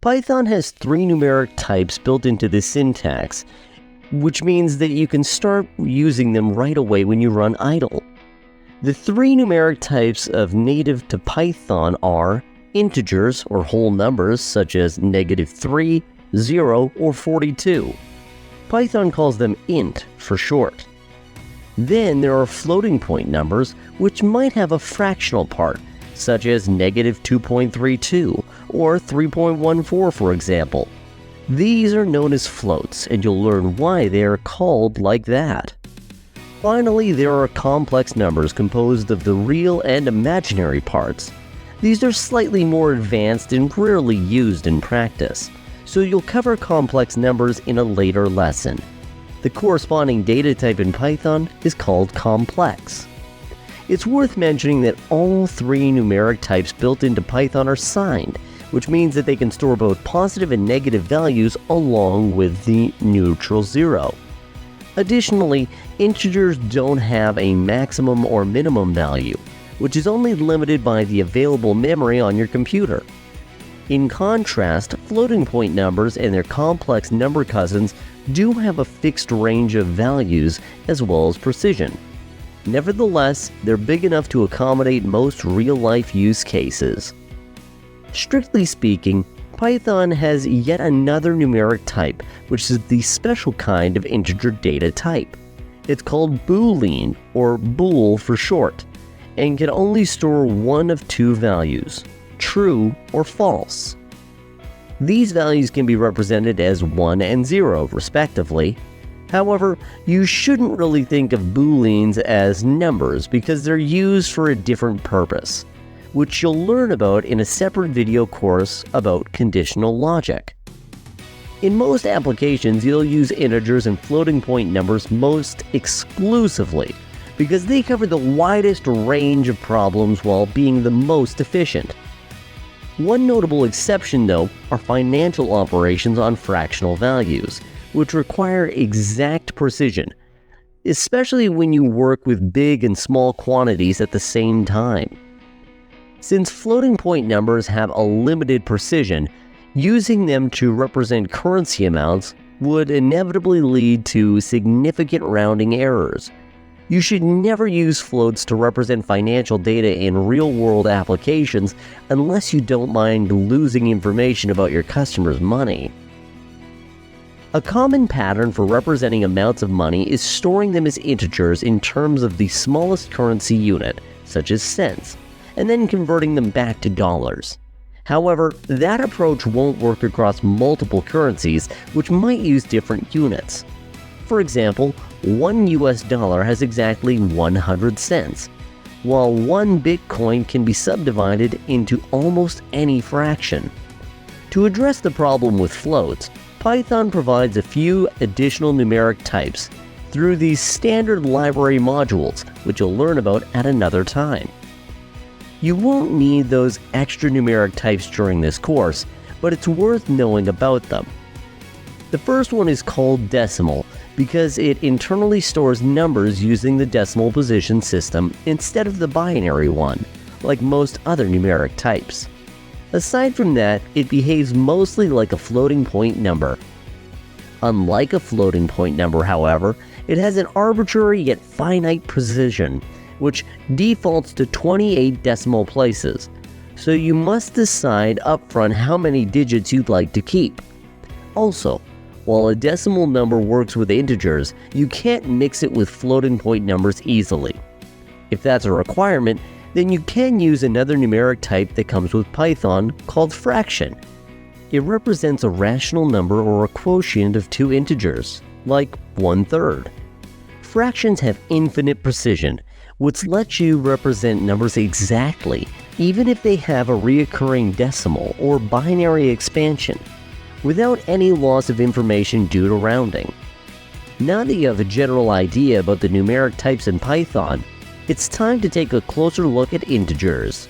Python has three numeric types built into the syntax, which means that you can start using them right away when you run idle. The three numeric types of native to Python are integers or whole numbers such as -3, 0, or 42. Python calls them int for short. Then there are floating point numbers which might have a fractional part, such as -2.32 or 3.14 for example. These are known as floats, and you'll learn why they are called like that. Finally, there are complex numbers composed of the real and imaginary parts. These are slightly more advanced and rarely used in practice, so you'll cover complex numbers in a later lesson. The corresponding data type in Python is called complex. It's worth mentioning that all three numeric types built into Python are signed, which means that they can store both positive and negative values along with the neutral zero. Additionally, integers don't have a maximum or minimum value, which is only limited by the available memory on your computer. In contrast, floating point numbers and their complex number cousins do have a fixed range of values as well as precision. Nevertheless, they're big enough to accommodate most real-life use cases. Strictly speaking, Python has yet another numeric type, which is the special kind of integer data type. It's called Boolean, or bool for short, and can only store one of two values, true or false. These values can be represented as 1 and 0, respectively. However, you shouldn't really think of Booleans as numbers because they're used for a different purpose, which you'll learn about in a separate video course about conditional logic. In most applications, you'll use integers and floating point numbers most exclusively because they cover the widest range of problems while being the most efficient. One notable exception, though, are financial operations on fractional values, which require exact precision, especially when you work with big and small quantities at the same time. Since floating point numbers have a limited precision, using them to represent currency amounts would inevitably lead to significant rounding errors. You should never use floats to represent financial data in real-world applications unless you don't mind losing information about your customers' money. A common pattern for representing amounts of money is storing them as integers in terms of the smallest currency unit, such as cents, and then converting them back to dollars. However, that approach won't work across multiple currencies, which might use different units. For example, $1 has exactly 100 cents, while 1 Bitcoin can be subdivided into almost any fraction. To address the problem with floats, Python provides a few additional numeric types through these standard library modules, which you'll learn about at another time. You won't need those extra numeric types during this course, but it's worth knowing about them. The first one is called decimal because it internally stores numbers using the decimal position system instead of the binary one, like most other numeric types. Aside from that, it behaves mostly like a floating point number. Unlike a floating point number, however, it has an arbitrary yet finite precision, which defaults to 28 decimal places, so you must decide upfront how many digits you'd like to keep. Also, while a decimal number works with integers, you can't mix it with floating point numbers easily. If that's a requirement, then you can use another numeric type that comes with Python called fraction. It represents a rational number or a quotient of two integers, like 1/3. Fractions have infinite precision, which lets you represent numbers exactly, even if they have a recurring decimal or binary expansion, without any loss of information due to rounding. Now that you have a general idea about the numeric types in Python, it's time to take a closer look at integers.